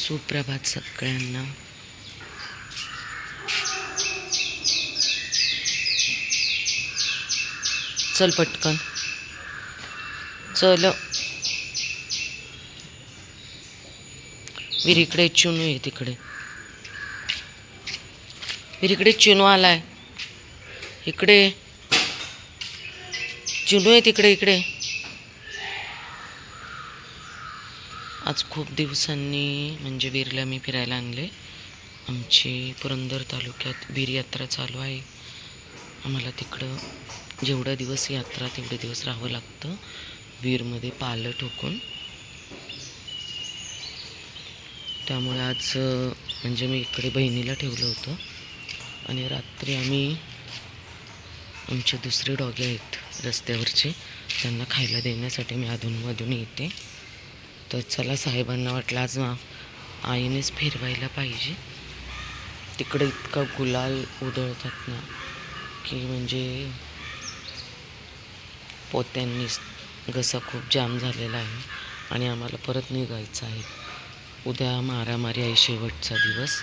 सुप्रभात सगळ्यांना. चल पटकन चल. विरीकडे चुनू आहे, तिकडे विरीकडे चुनू आलाय. इकडे चुनू आहे, तिकडे इकडे. आज खूप दिवसांनी म्हणजे वीरला मी फिरायला आणले. आमची पुरंदर तालुक्यात वीर यात्रा चालू आहे. आम्हाला तिकडं जेवढा दिवस यात्रा तेवढे दिवस राहावं लागतं वीरमध्ये पालं ठोकून. त्यामुळे आज म्हणजे मी इकडे बहिणीला ठेवलं होतं आणि रात्री आम्ही आमचे दुसरे डॉगे आहेत रस्त्यावरचे, त्यांना खायला देण्यासाठी मी अधूनमधून येते. तर चला, साहेबांना वाटलं आज आईनेच फिरवायला पाहिजे. तिकडे इतका गुलाल उधळतात ना की म्हणजे पोत्यांनी घसा खूप जाम झालेला आहे आणि आम्हाला परत निघायचं आहे. उद्या मारामारी आहे, शेवटचा दिवस.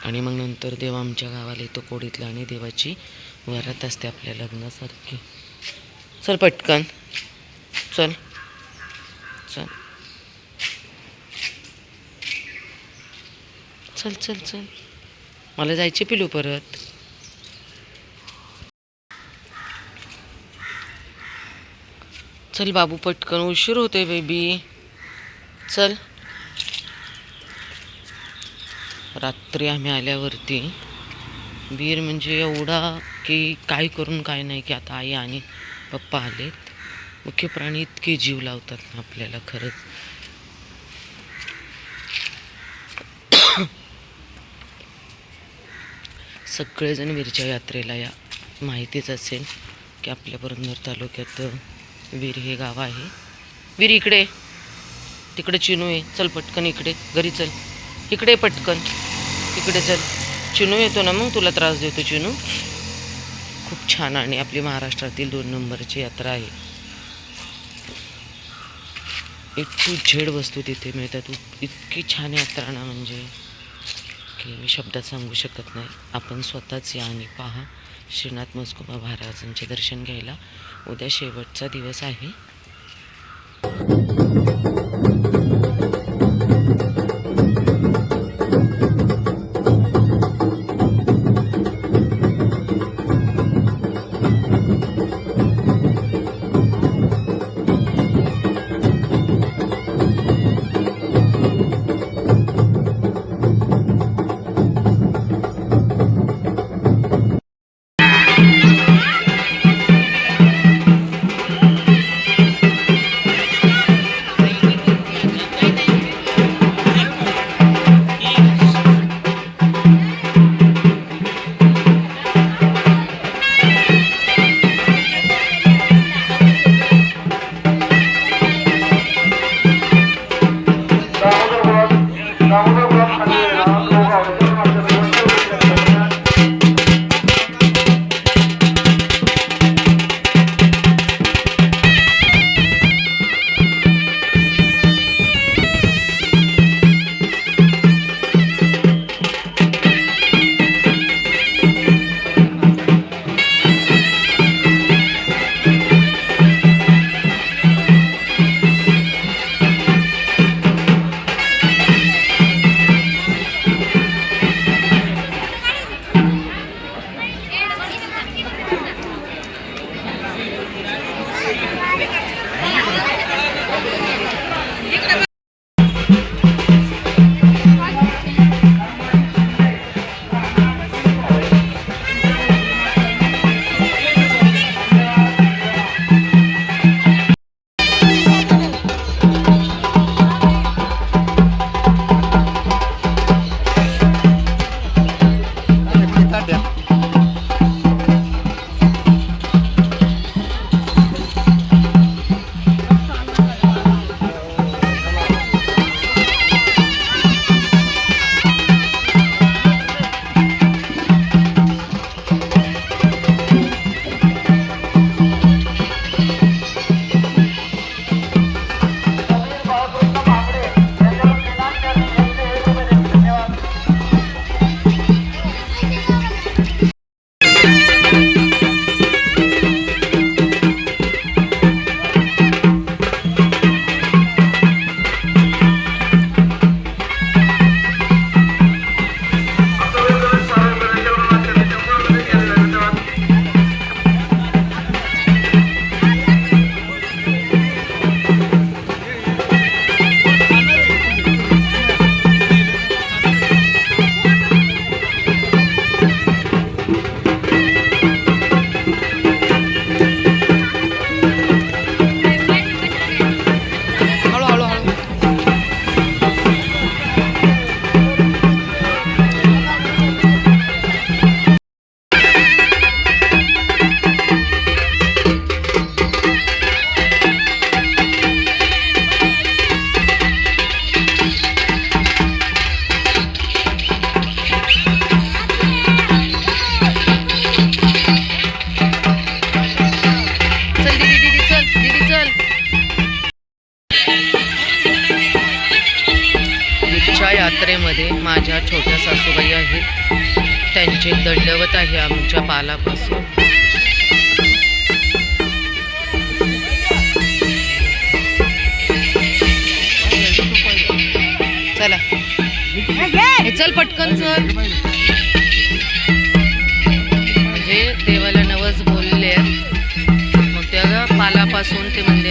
आणि मग नंतर देव आमच्या गावाला येतो कोडीतला आणि देवाची वरात असते आपल्या लग्नासारखी. चल पटकन चल चल चल चल चल. मला जायचे पिलू परत. चल बाबू पटकन, उशीर होतोय बेबी. चल. रात्री आम्ही आल्यावरती वीर म्हणजे एवढा की काय करून काय नाही की आता आई आणि पप्पा आलेत. मुख्य प्राणी इतके जीव लावतात ना आपल्याला खरंच. सगळेजण वीरच्या यात्रेला या. माहितीच असेल की आपल्या पुरंदर तालुक्यात वीर हे गाव आहे. वीर इकडे, तिकडे चिनू आहे. चल पटकन इकडे घरी चल. इकडे पटकन, इकडे चल. चिनू येतो ना मग तुला त्रास देतो चिनू. खूप छान आणि आपली महाराष्ट्रातील 2 नंबरची यात्रा आहे. A to Z वस्तू तिथे मिळतात. इतकी छान यात्रा ना म्हणजे की मी शब्दात सांगू शकत नाही. आपण स्वतःच या आणि पहा. श्रीनाथ म्हस्कोबा महाराजांचे दर्शन घ्यायला उद्या शेवटचा दिवस आहे. माझ्या छोट्या सासूबाई आहेत, त्यांचे दंडवत आहे आमच्या पालापासून. चला हे चल पटकन चल. म्हणजे देवाला नवस बोलले, मग त्या पालापासून ते मंदिर